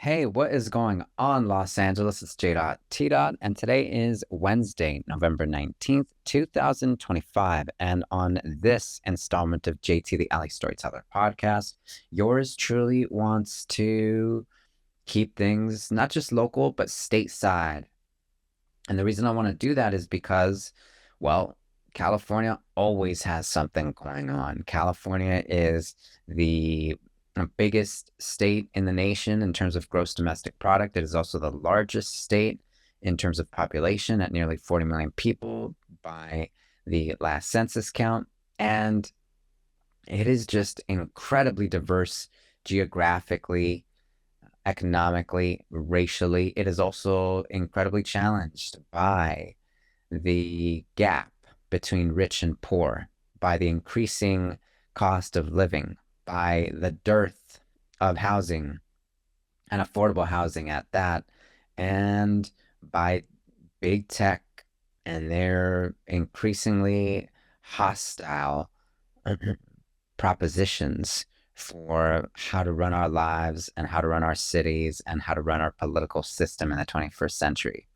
Hey, what is going on, Los Angeles? It's J. T. And today is Wednesday, November 19th, 2025. And on this installment of JT the Alley Storyteller podcast, yours truly wants to keep things not just local, but stateside. And the reason I want to do that is because, well, California always has something going on. California is the biggest state in the nation in terms of gross domestic product. It is also the largest state in terms of population at nearly 40 million people by the last census count. And it is just incredibly diverse geographically, economically, racially. It is also incredibly challenged by the gap between rich and poor, by the increasing cost of living, by the dearth of housing and affordable housing at that, and by big tech and their increasingly hostile propositions for how to run our lives and how to run our cities and how to run our political system in the 21st century.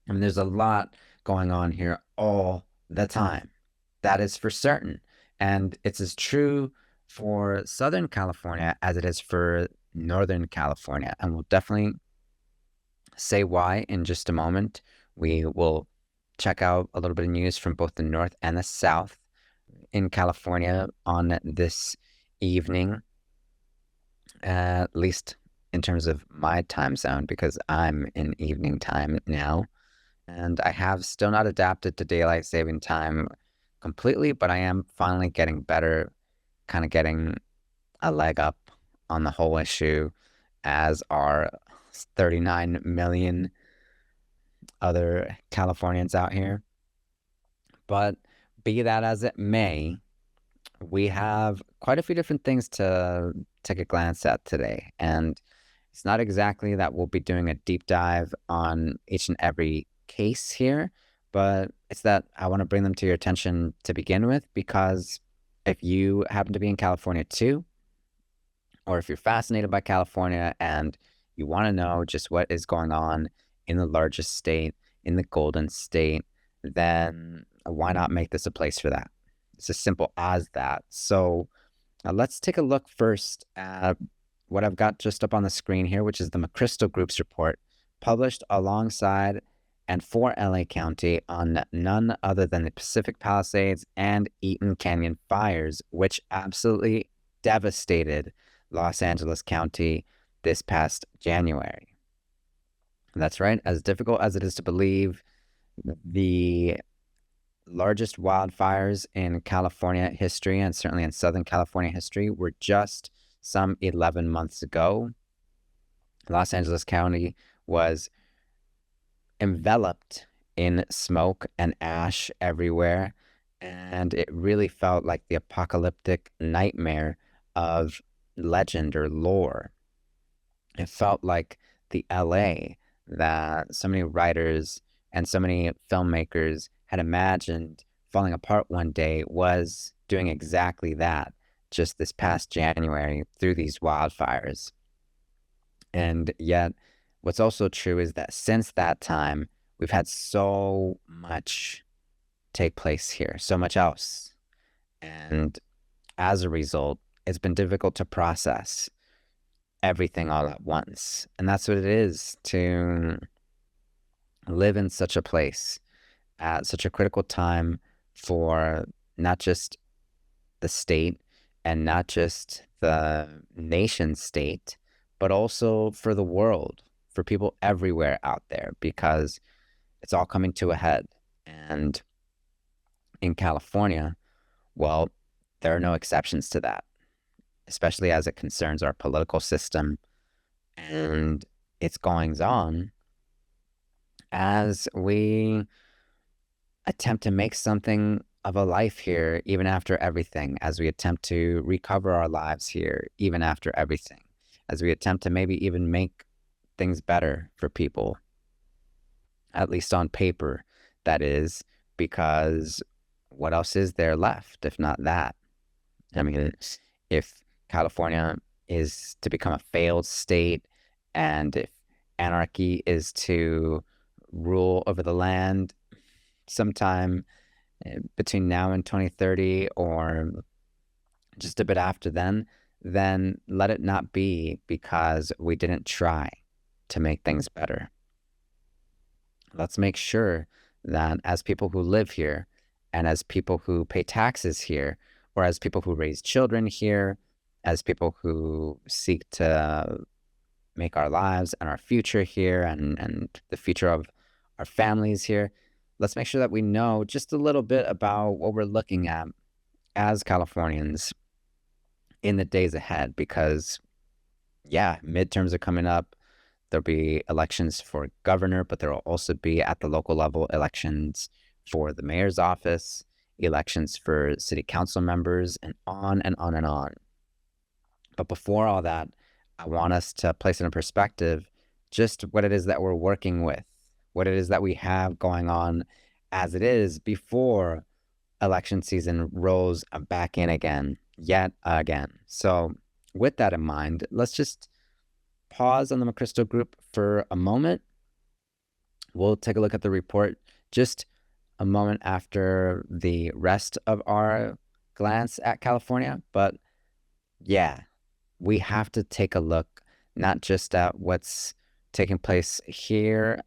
I mean, there's a lot going on here all the time. That is for certain. And it's as true for Southern California as it is for Northern California. And we'll definitely say why in just a moment. We will check out a little bit of news from both the North and the South in California on this evening, at least in terms of my time zone, because I'm in evening time now. And I have still not adapted to daylight saving time completely, but I am finally getting better, kind of getting a leg up on the whole issue, as are 39 million other Californians out here. But be that as it may, we have quite a few different things to take a glance at today. And it's not exactly that we'll be doing a deep dive on each and every case here, but it's that I want to bring them to your attention to begin with, because if you happen to be in California too, or if you're fascinated by California and you want to know just what is going on in the largest state, in the Golden State, then why not make this a place for that? It's as simple as that. So let's take a look first at what I've got just up on the screen here, which is the McChrystal Group's report, published alongside and for LA County on none other than the Pacific Palisades and Eaton Canyon fires, which absolutely devastated Los Angeles County this past January. That's right, as difficult as it is to believe, the largest wildfires in California history, and certainly in Southern California history, were just some 11 months ago. Los Angeles County was enveloped in smoke and ash everywhere, and it really felt like the apocalyptic nightmare of legend or lore. It felt like the LA that so many writers and so many filmmakers had imagined falling apart one day was doing exactly that just this past January through these wildfires. And yet, what's also true is that since that time, we've had so much take place here, so much else. And as a result, it's been difficult to process everything all at once. And that's what it is to live in such a place at such a critical time for not just the state and not just the nation state, but also for the world, for people everywhere out there, because it's all coming to a head. And in California, well, there are no exceptions to that, especially as it concerns our political system and its goings on as we attempt to make something of a life here, even after everything, as we attempt to recover our lives here, even after everything, as we attempt to maybe even make things better for people, at least on paper, that is, because what else is there left if not that? I mean, if California is to become a failed state And if anarchy is to rule over the land sometime between now and 2030 or just a bit after then let it not be because we didn't try to make things better. Let's make sure that as people who live here and as people who pay taxes here, or as people who raise children here, as people who seek to make our lives and our future here and the future of our families here, let's make sure that we know just a little bit about what we're looking at as Californians in the days ahead, because midterms are coming up. There'll be elections for governor, but there will also be at the local level elections for the mayor's office, elections for city council members, and on and on and on. But before all that, I want us to place in perspective just what it is that we're working with, what it is that we have going on as it is before election season rolls back in again, yet again. So with that in mind, let's just pause on the McChrystal Group for a moment. We'll take a look at the report just a moment after the rest of our glance at California. But we have to take a look not just at what's taking place here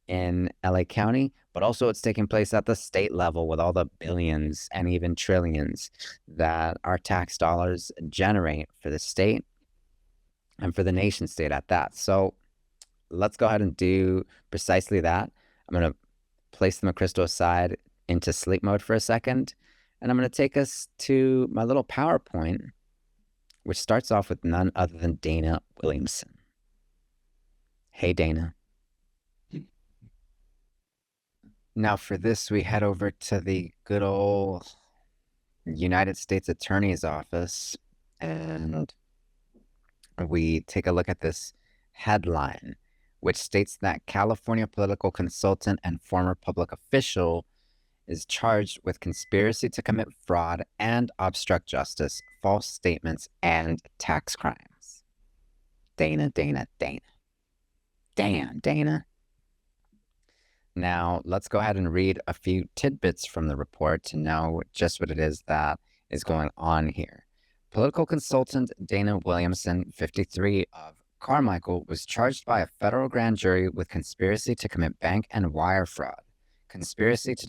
in LA County, but also what's taking place at the state level with all the billions and even trillions that our tax dollars generate for the state and for the nation state at that. So let's go ahead and do precisely that. I'm going to place the McChrystal aside into sleep mode for a second, and I'm going to take us to my little PowerPoint, which starts off with none other than Dana Williamson. Hey, Dana. Now for this, we head over to the good old United States Attorney's Office, and we take a look at this headline, which states that California political consultant and former public official is charged with conspiracy to commit fraud and obstruct justice, false statements, and tax crimes. Dana. Damn, Dana. Now, let's go ahead and read a few tidbits from the report to know just what it is that is going on here. Political consultant Dana Williamson, 53, of Carmichael, was charged by a federal grand jury with conspiracy to commit bank and wire fraud, conspiracy to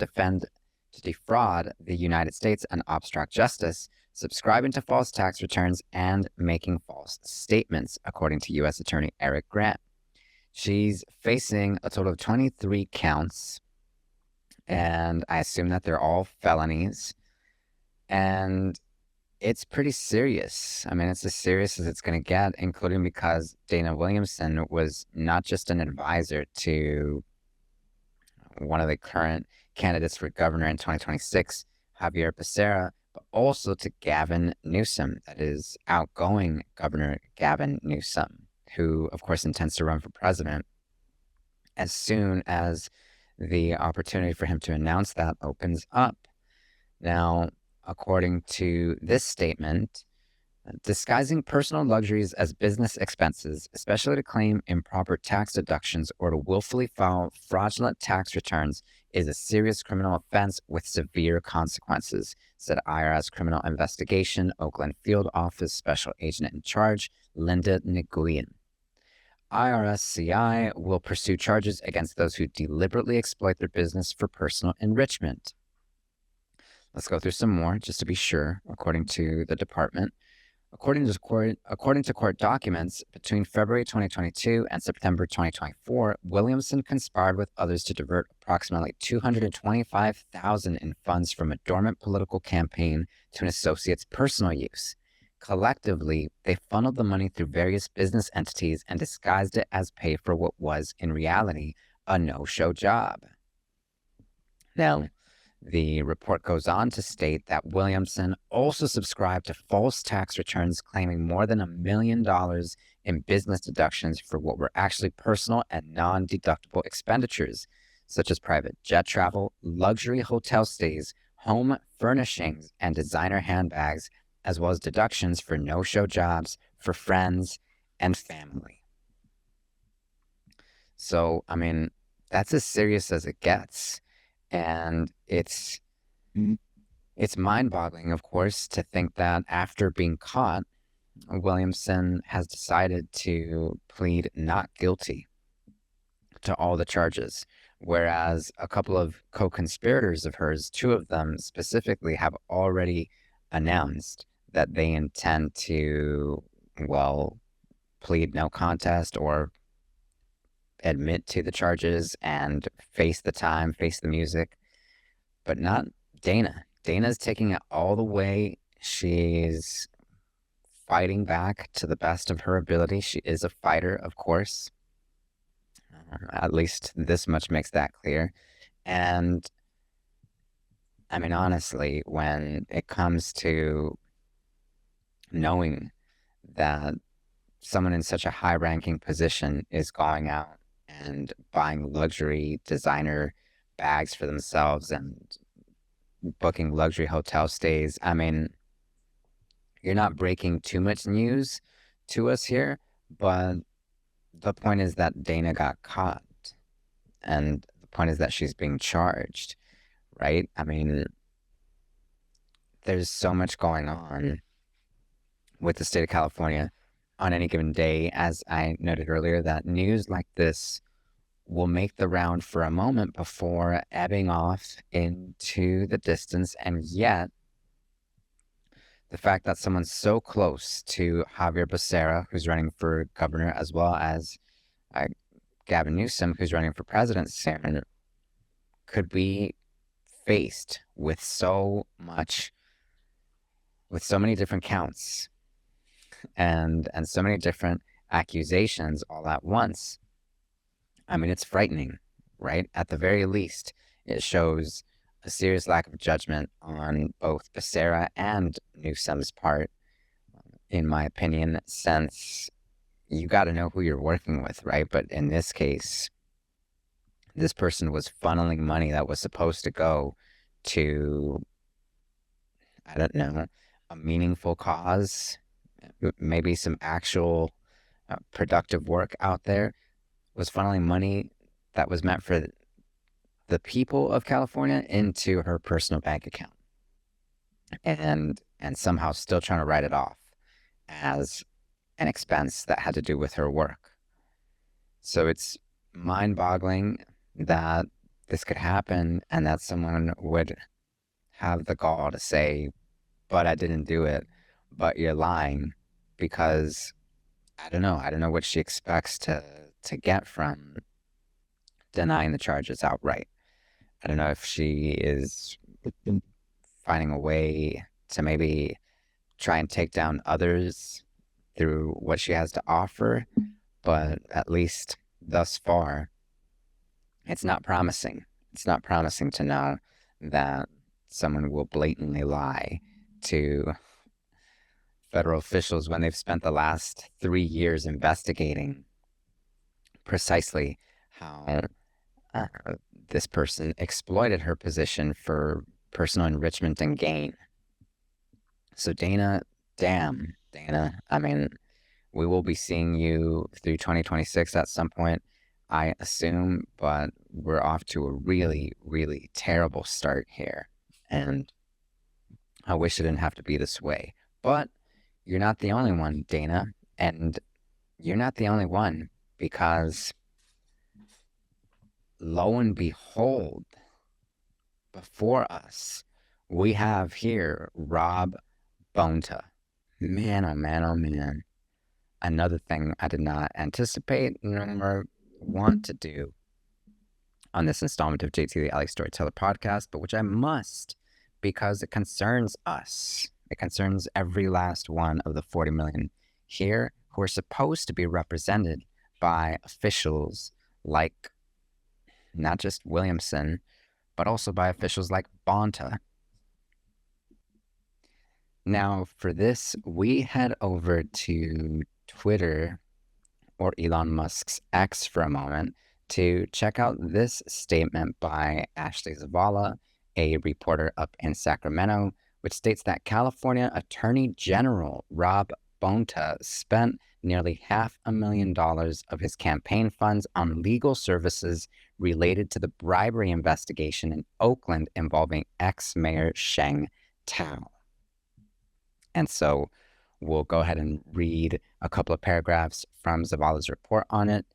defraud the United States and obstruct justice, subscribing to false tax returns, and making false statements, according to U.S. Attorney Eric Grant. She's facing a total of 23 counts, and I assume that they're all felonies. And it's pretty serious. I mean, it's as serious as it's going to get, including because Dana Williamson was not just an advisor to one of the current candidates for governor in 2026, Javier Becerra, but also to Gavin Newsom, that is outgoing Governor Gavin Newsom, who, of course, intends to run for president as soon as the opportunity for him to announce that opens up. Now, according to this statement, disguising personal luxuries as business expenses, especially to claim improper tax deductions or to willfully file fraudulent tax returns, is a serious criminal offense with severe consequences, said IRS Criminal Investigation Oakland Field Office Special Agent in Charge, Linda Nguyen. IRSCI will pursue charges against those who deliberately exploit their business for personal enrichment. Let's go through some more just to be sure, according to the department. According to court documents, between February 2022 and September 2024, Williamson conspired with others to divert approximately $225,000 in funds from a dormant political campaign to an associate's personal use. Collectively, they funneled the money through various business entities and disguised it as pay for what was, in reality, a no-show job. Now, the report goes on to state that Williamson also subscribed to false tax returns claiming more than $1 million in business deductions for what were actually personal and non-deductible expenditures, such as private jet travel, luxury hotel stays, home furnishings, and designer handbags, as well as deductions for no-show jobs for friends and family. So, I mean, that's as serious as it gets. And it's mind-boggling, of course, to think that after being caught, Williamson has decided to plead not guilty to all the charges, whereas a couple of co-conspirators of hers, two of them specifically, have already announced that they intend to, well, plead no contest or admit to the charges and face the time, face the music, but not Dana. Dana's taking it all the way. She's fighting back to the best of her ability. She is a fighter, of course. At least this much makes that clear. And I mean, honestly, when it comes to knowing that someone in such a high ranking position is going out and buying luxury designer bags for themselves and booking luxury hotel stays, I mean, you're not breaking too much news to us here, but the point is that Dana got caught, and the point is that she's being charged, right? I mean, there's so much going on with the state of California on any given day, as I noted earlier, that news like this will make the round for a moment before ebbing off into the distance. And yet, the fact that someone's so close to Javier Becerra, who's running for governor, as well as Gavin Newsom, who's running for president soon, could be faced with so many different counts and so many different accusations all at once. I mean, it's frightening, right? At the very least, it shows a serious lack of judgment on both Becerra and Newsom's part, in my opinion, since you got to know who you're working with, right? But in this case, this person was funneling money that was supposed to go to, I don't know, a meaningful cause, maybe some actual productive work out there, was funneling money that was meant for the people of California into her personal bank account, and somehow still trying to write it off as an expense that had to do with her work. So it's mind-boggling that this could happen and that someone would have the gall to say, but I didn't do it, but you're lying, because I don't know what she expects to get from denying the charges outright. I don't know if she is finding a way to maybe try and take down others through what she has to offer, but at least thus far, it's not promising. It's not promising to know that someone will blatantly lie to federal officials when they've spent the last 3 years investigating precisely how this person exploited her position for personal enrichment and gain. So Dana, damn, Dana, I mean, we will be seeing you through 2026 at some point, I assume, but we're off to a really, really terrible start here. And I wish it didn't have to be this way. But you're not the only one, Dana. And you're not the only one, because lo and behold, before us, we have here Rob Bonta. Man, oh man, oh man. Another thing I did not anticipate nor want to do on this installment of JT the Alley Storyteller podcast, but which I must, because it concerns us. It concerns every last one of the 40 million here who are supposed to be represented by officials like not just Williamson, but also by officials like Bonta. Now, for this, we head over to Twitter, or Elon Musk's X, for a moment to check out this statement by Ashley Zavala, a reporter up in Sacramento, which states that California Attorney General Rob Bonta spent nearly $500,000 of his campaign funds on legal services related to the bribery investigation in Oakland involving ex-mayor Sheng Thao. And so we'll go ahead and read a couple of paragraphs from Zavala's report on it,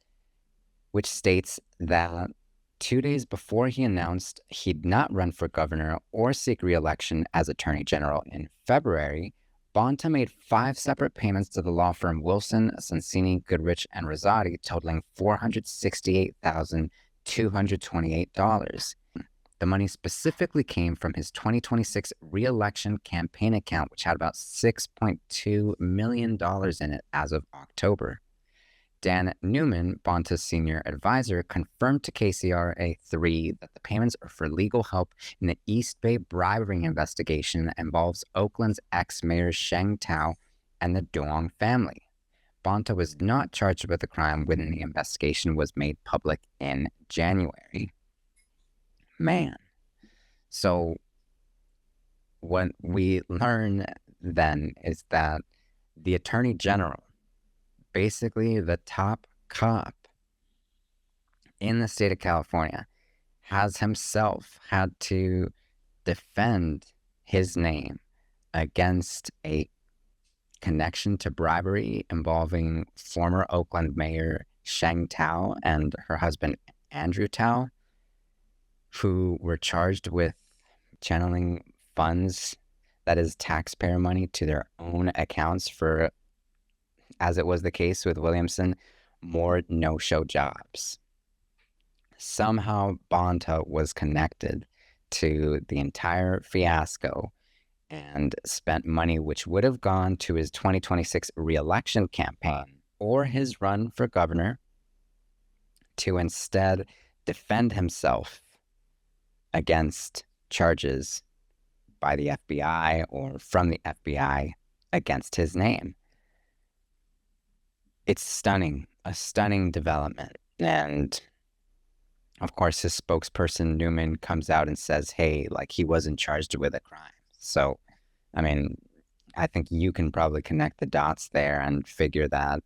which states that 2 days before he announced he'd not run for governor or seek re-election as Attorney General in February, Bonta made 5 separate payments to the law firm Wilson, Sonsini, Goodrich, and Rosati, totaling $468,228. The money specifically came from his 2026 re-election campaign account, which had about $6.2 million in it as of October. Dan Newman, Bonta's senior advisor, confirmed to KCRA3 that the payments are for legal help in the East Bay bribery investigation that involves Oakland's ex-mayor Sheng Thao and the Duong family. Bonta was not charged with the crime when the investigation was made public in January. Man. So what we learn then is that the Attorney General, basically the top cop in the state of California, has himself had to defend his name against a connection to bribery involving former Oakland Mayor Sheng Thao and her husband Andrew Thao, who were charged with channeling funds, that is taxpayer money, to their own accounts for, as it was the case with Williamson, more no-show jobs. Somehow Bonta was connected to the entire fiasco and spent money which would have gone to his 2026 re-election campaign or his run for governor to instead defend himself against charges by the FBI or from the FBI against his name. It's stunning, a stunning development. And of course, his spokesperson Newman comes out and says, hey, like, he wasn't charged with a crime. So, I mean, I think you can probably connect the dots there and figure that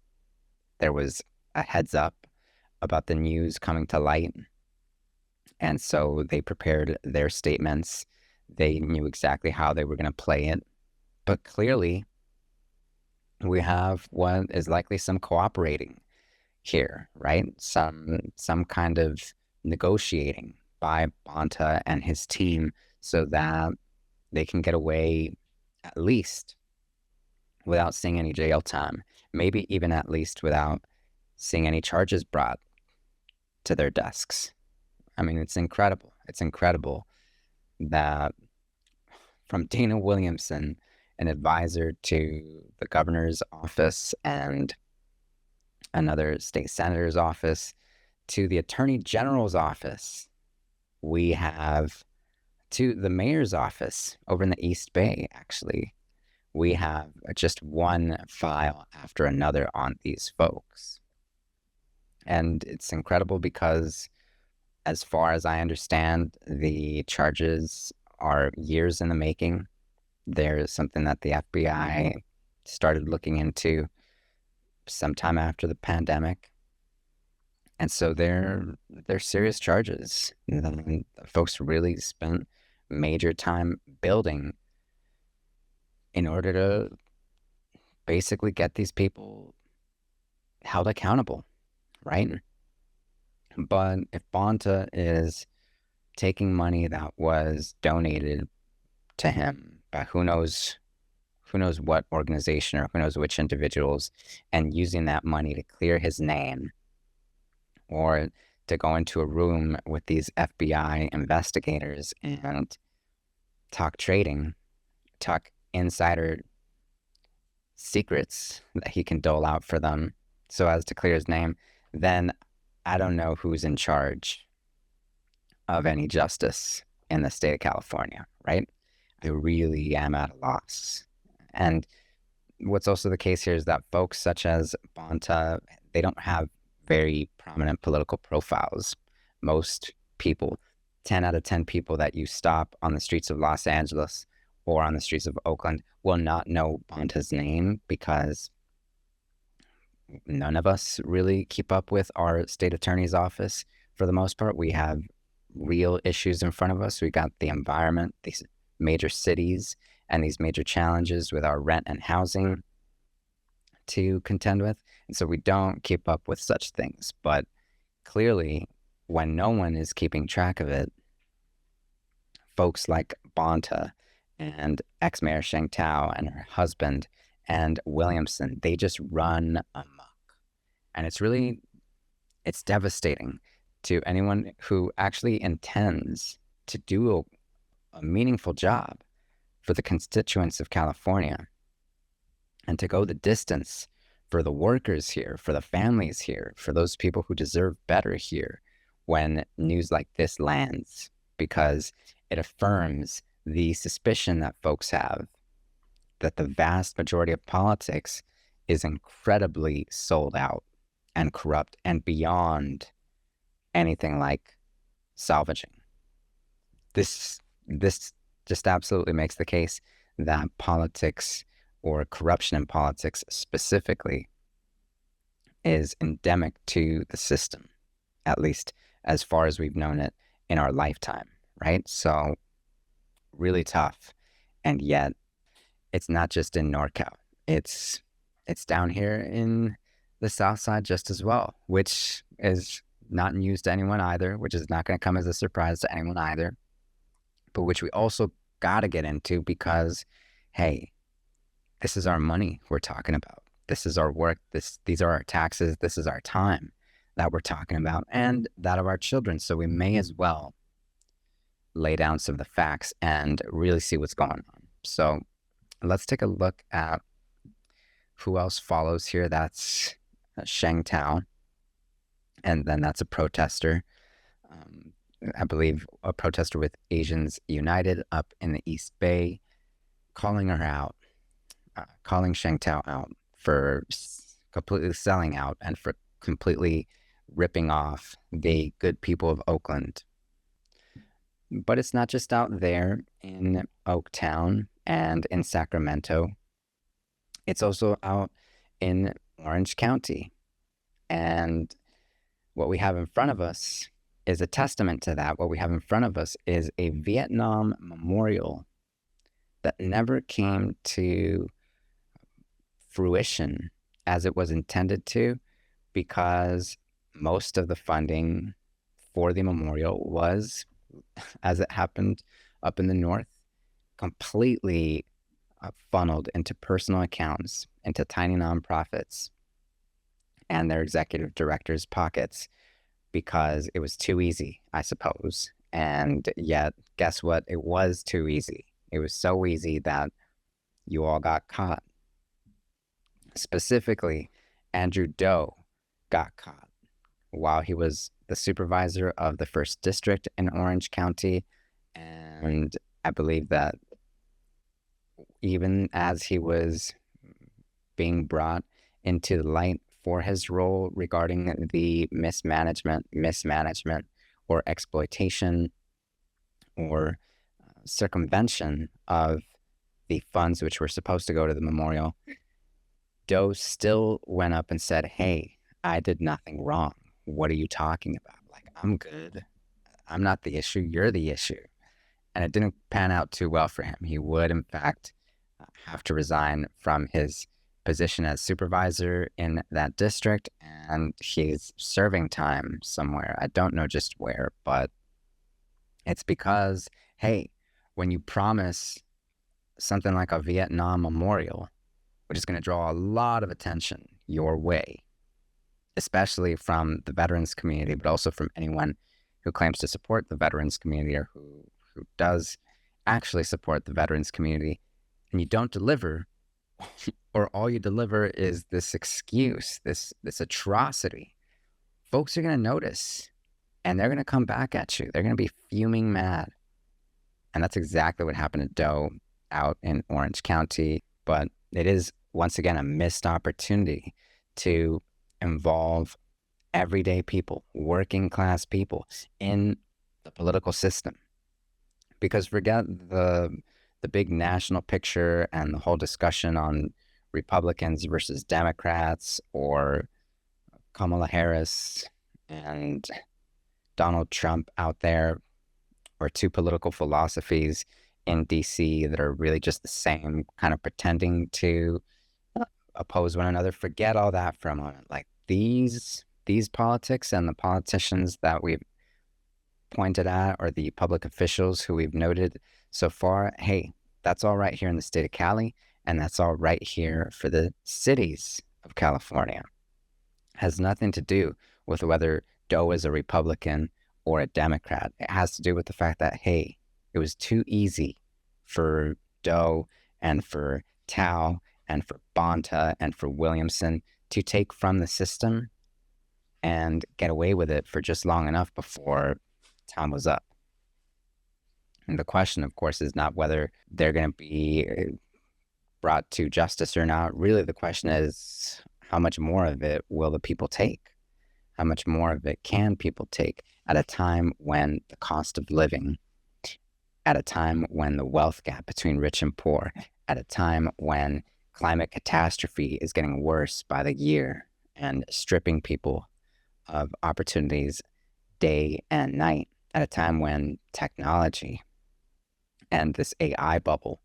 there was a heads up about the news coming to light. And so they prepared their statements. They knew exactly how they were going to play it. But clearly, we have what is likely some cooperating here, right? Some kind of negotiating by Bonta and his team so that they can get away at least without seeing any jail time, maybe even at least without seeing any charges brought to their desks. I mean, it's incredible. It's incredible that from Dana Williamson, an advisor to the governor's office and another state senator's office, to the attorney general's office, we have to the mayor's office over in the East Bay, actually. We have just one file after another on these folks. And it's incredible because, as far as I understand, the charges are years in the making. There's something that the FBI started looking into sometime after the pandemic. And so they're serious charges. The folks really spent major time building in order to basically get these people held accountable, right? But if Bonta is taking money that was donated to him by who knows what organization or who knows which individuals, and using that money to clear his name or to go into a room with these FBI investigators and talk trading, talk insider secrets that he can dole out for them so as to clear his name, then I don't know who's in charge of any justice in the state of California, right? I really am at a loss. And what's also the case here is that folks such as Bonta, they don't have very prominent political profiles. Most people, 10 out of 10 people that you stop on the streets of Los Angeles or on the streets of Oakland will not know Bonta's name, because none of us really keep up with our state attorney's office for the most part. We have real issues in front of us. We got the environment, these major cities, and these major challenges with our rent and housing to contend with. And so we don't keep up with such things. But clearly, when no one is keeping track of it, folks like Bonta and ex-mayor Sheng Thao and her husband and Williamson, they just run amok. And it's devastating to anyone who actually intends to do a meaningful job for the constituents of California, and to go the distance for the workers here, for the families here, for those people who deserve better here, when news like this lands, because it affirms the suspicion that folks have that the vast majority of politics is incredibly sold out and corrupt and beyond anything like salvaging. This just absolutely makes the case that politics, or corruption in politics specifically, is endemic to the system, at least as far as we've known it in our lifetime, right? So really tough. And yet it's not just in NorCal. It's down here in the South Side just as well, which is not news to anyone either, which is not going to come as a surprise to anyone either, but which we also got to get into, because, hey, this is our money we're talking about. This is our work. These are our taxes. This is our time that we're talking about, and that of our children. So we may as well lay down some of the facts and really see what's going on. So let's take a look at who else follows here. That's Sheng Thao, and then that's a protester. I believe a protester with Asians United up in the East Bay, calling her out, calling Sheng Thao out for completely selling out and for completely ripping off the good people of Oakland. But it's not just out there in Oaktown and in Sacramento. It's also out in Orange County. And what we have in front of us is a testament to that. What we have in front of us is a Vietnam memorial that never came to fruition as it was intended to, because most of the funding for the memorial was, as it happened up in the north, completely funneled into personal accounts, into tiny nonprofits and their executive directors' pockets, because it was too easy, I suppose. And yet, guess what? It was too easy. It was so easy that you all got caught. Specifically, Andrew Doe got caught while he was the supervisor of the 1st District in Orange County. And I believe that even as he was being brought into the light for his role regarding the mismanagement, or exploitation, or circumvention of the funds which were supposed to go to the memorial, Doe still went up and said, "Hey, I did nothing wrong. What are you talking about? Like, I'm good. I'm not the issue. You're the issue." And it didn't pan out too well for him. He would, in fact, have to resign from his position as supervisor in that district, and he's serving time somewhere. I don't know just where, but it's because, hey, when you promise something like a Vietnam memorial, which is going to draw a lot of attention your way, especially from the veterans community, but also from anyone who claims to support the veterans community, or who does actually support the veterans community, and you don't deliver, or all you deliver is this excuse, this atrocity, folks are going to notice, and they're going to come back at you. They're going to be fuming mad. And that's exactly what happened to Doe out in Orange County. But it is, once again, a missed opportunity to involve everyday people, working class people, in the political system. Because forget the the big national picture and the whole discussion on Republicans versus Democrats, or Kamala Harris and Donald Trump out there, or two political philosophies in DC that are really just the same, kind of pretending to oppose one another. Forget all that for a moment. Like these politics and the politicians that we've pointed at, or the public officials who we've noted so far, hey, that's all right here in the state of Cali, and that's all right here for the cities of California. Has nothing to do with whether Doe is a Republican or a Democrat. It has to do with the fact that, hey, it was too easy for Doe and for Thao and for Bonta and for Williamson to take from the system and get away with it for just long enough before time was up. And the question, of course, is not whether they're going to be brought to justice or not. Really, the question is, how much more of it will the people take? How much more of it can people take at a time when the cost of living, at a time when the wealth gap between rich and poor, at a time when climate catastrophe is getting worse by the year and stripping people of opportunities day and night, at a time when technology and this AI bubble,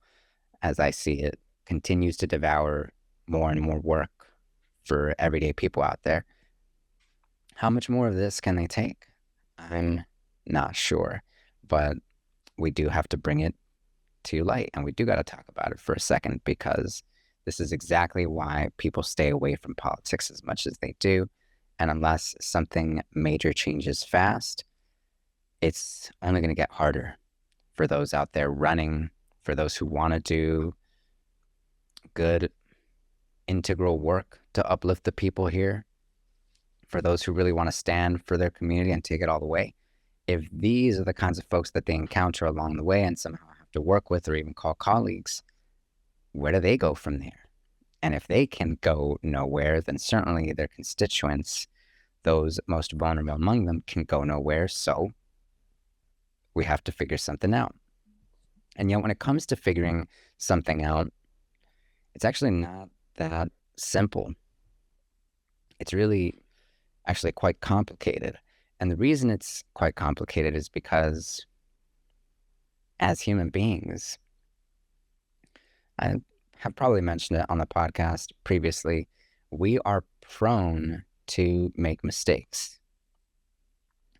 as I see it, continues to devour more and more work for everyday people out there. How much more of this can they take? I'm not sure, but we do have to bring it to light, and we do got to talk about it for a second, because this is exactly why people stay away from politics as much as they do. And unless something major changes fast, it's only going to get harder for those out there running, for those who want to do good, integral work to uplift the people here, for those who really want to stand for their community and take it all the way. If these are the kinds of folks that they encounter along the way and somehow have to work with or even call colleagues, where do they go from there? And if they can go nowhere, then certainly their constituents, those most vulnerable among them, can go nowhere. So we have to figure something out. And yet when it comes to figuring something out, it's actually not that simple. It's really actually quite complicated. And the reason it's quite complicated is because as human beings, I have probably mentioned it on the podcast previously, we are prone to make mistakes.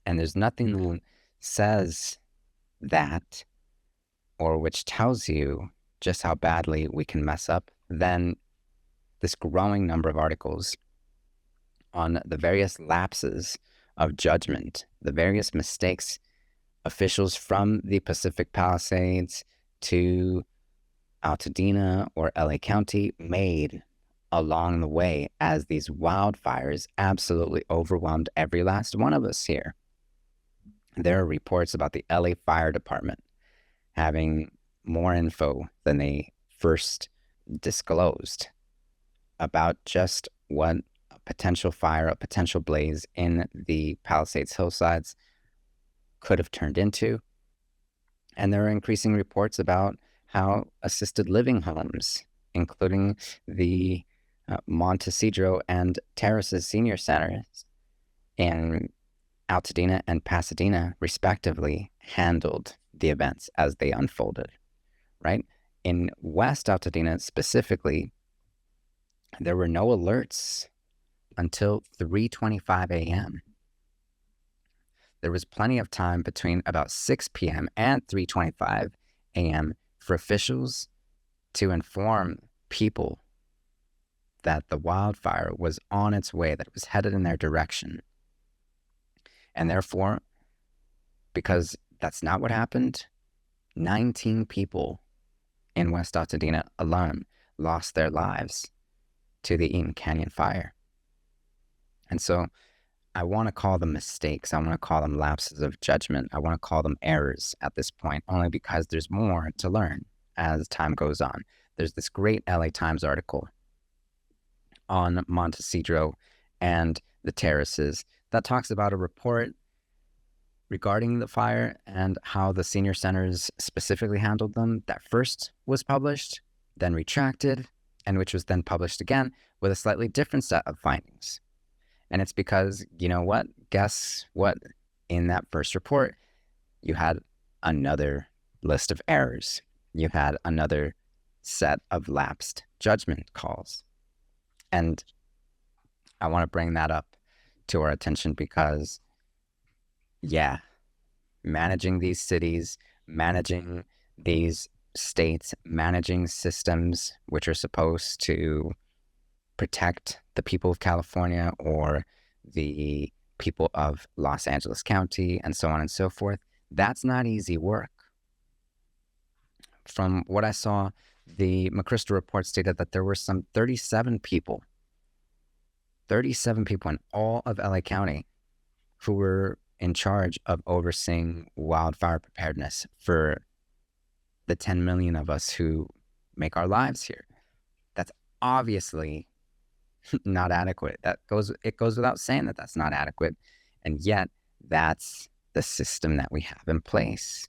And there's nothing that says that, or which tells you just how badly we can mess up, than this growing number of articles on the various lapses of judgment, the various mistakes officials from the Pacific Palisades to Altadena or LA County made along the way as these wildfires absolutely overwhelmed every last one of us here. There are reports about the LA Fire Department having more info than they first disclosed about just what a potential fire, a potential blaze in the Palisades hillsides could have turned into. And there are increasing reports about how assisted living homes, including the Montecedro and Terraces Senior Centers in Altadena and Pasadena, respectively, handled the events as they unfolded, right? In West Altadena specifically, there were no alerts until 3:25 a.m. There was plenty of time between about 6 p.m. and 3:25 a.m. for officials to inform people that the wildfire was on its way, that it was headed in their direction. And therefore, because that's not what happened, 19 people in West Altadena alone lost their lives to the Eaton Canyon fire. And so I want to call them mistakes. I want to call them lapses of judgment. I want to call them errors at this point, only because there's more to learn as time goes on. There's this great LA Times article on Montecedro and the terraces that talks about a report regarding the fire and how the senior centers specifically handled them that first was published, then retracted, and which was then published again with a slightly different set of findings. And it's because, you know what? Guess what? In that first report, you had another list of errors. You had another set of lapsed judgment calls. And I want to bring that up to our attention because, yeah, managing these cities, managing these states, managing systems which are supposed to protect the people of California or the people of Los Angeles County and so on and so forth, that's not easy work. From what I saw, the McChrystal report stated that there were some 37 people in all of LA County who were in charge of overseeing wildfire preparedness for the 10 million of us who make our lives here. That's obviously not adequate. It goes without saying that that's not adequate. And yet that's the system that we have in place.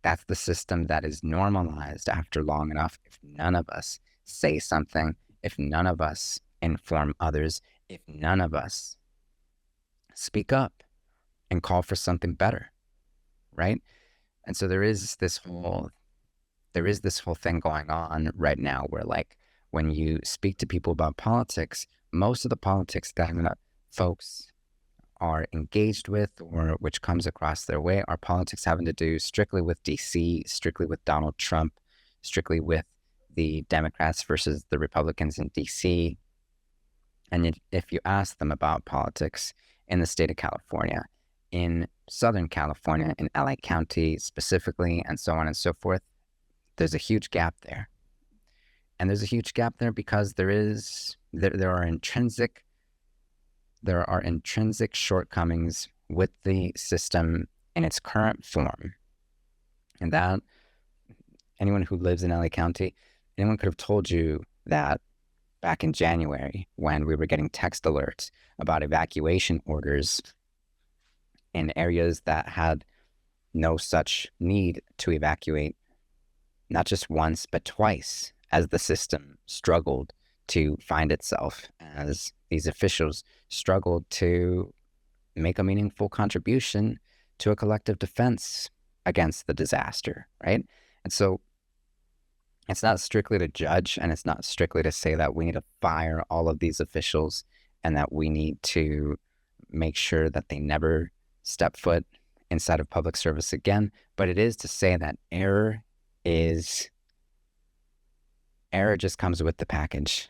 That's the system that is normalized after long enough. If none of us say something, if none of us inform others, if none of us speak up and call for something better, right? And so there is this whole thing going on right now where, like, when you speak to people about politics, most of the politics that folks are engaged with or which comes across their way are politics having to do strictly with DC, strictly with Donald Trump, strictly with the Democrats versus the Republicans in DC. And if you ask them about politics in the state of California, in Southern California, in LA County specifically, and so on and so forth, there's a huge gap there. And there's a huge gap there because there are intrinsic shortcomings with the system in its current form. And that anyone who lives in LA County, anyone could have told you that back in January when we were getting text alerts about evacuation orders in areas that had no such need to evacuate, not just once, but twice, as the system struggled to find itself, as these officials struggled to make a meaningful contribution to a collective defense against the disaster, right? And so it's not strictly to judge, and it's not strictly to say that we need to fire all of these officials and that we need to make sure that they never step foot inside of public service again, but it is to say that error just comes with the package.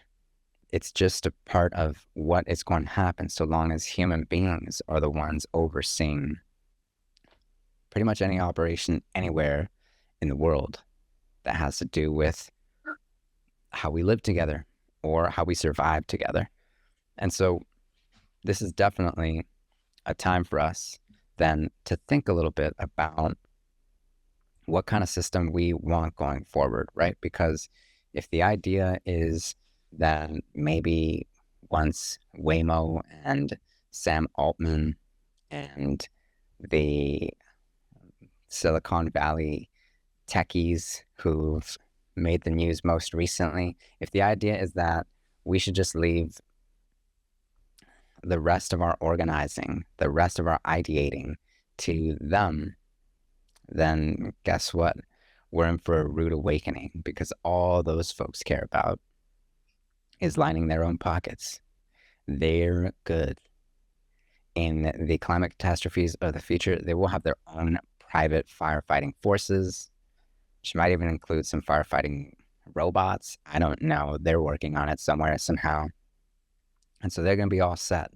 It's just a part of what is going to happen so long as human beings are the ones overseeing pretty much any operation anywhere in the world that has to do with how we live together or how we survive together. And so this is definitely a time for us then to think a little bit about what kind of system we want going forward, right? Because if the idea is that maybe once Waymo and Sam Altman and the Silicon Valley techies who've made the news most recently, if the idea is that we should just leave the rest of our organizing, the rest of our ideating to them, then guess what? We're in for a rude awakening, because all those folks care about is lining their own pockets. They're good. In the climate catastrophes of the future, they will have their own private firefighting forces, which might even include some firefighting robots. I don't know. They're working on it somewhere, somehow. And so they're going to be all set.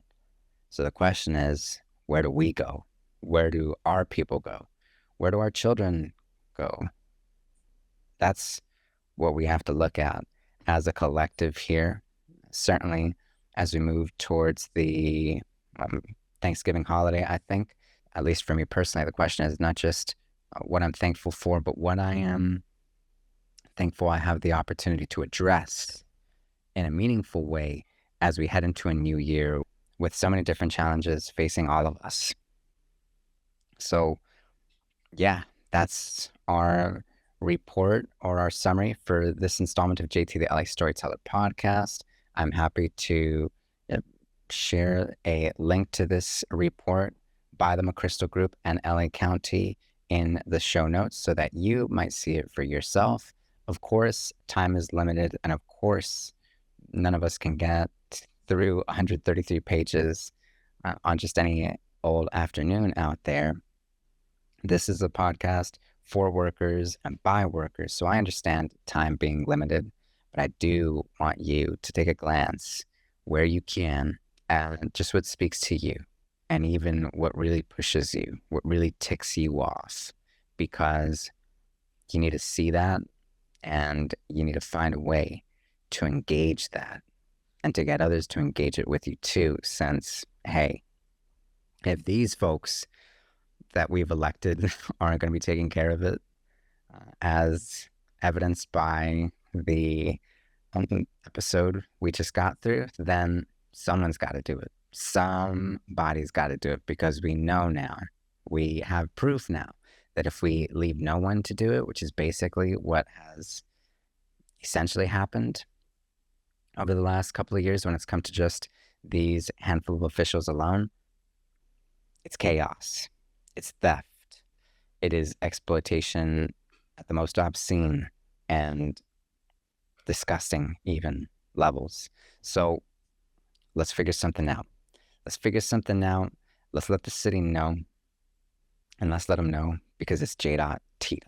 So the question is, where do we go? Where do our people go? Where do our children go? That's what we have to look at as a collective here. Certainly, as we move towards the Thanksgiving holiday, I think, at least for me personally, the question is not just what I'm thankful for, but what I am thankful I have the opportunity to address in a meaningful way as we head into a new year with so many different challenges facing all of us. So yeah, that's our report or our summary for this installment of JT the LA Storyteller podcast. I'm happy to share a link to this report by the McChrystal Group and LA County in the show notes so that you might see it for yourself. Of course, time is limited, and of course, none of us can get through 133 pages on just any old afternoon out there. This is a podcast for workers and by workers, so I understand time being limited, but I do want you to take a glance where you can at just what speaks to you and even what really pushes you, what really ticks you off, because you need to see that and you need to find a way to engage that and to get others to engage it with you too, since, hey, if these folks that we've elected aren't going to be taking care of it, as evidenced by the episode we just got through, then someone's got to do it. Somebody's got to do it, because we know now, we have proof now, that if we leave no one to do it, which is basically what has essentially happened over the last couple of years when it's come to just these handful of officials alone, it's chaos. It's theft. It is exploitation at the most obscene and disgusting even levels. So let's figure something out. Let's let the city know, and let's let them know, because it's J.T.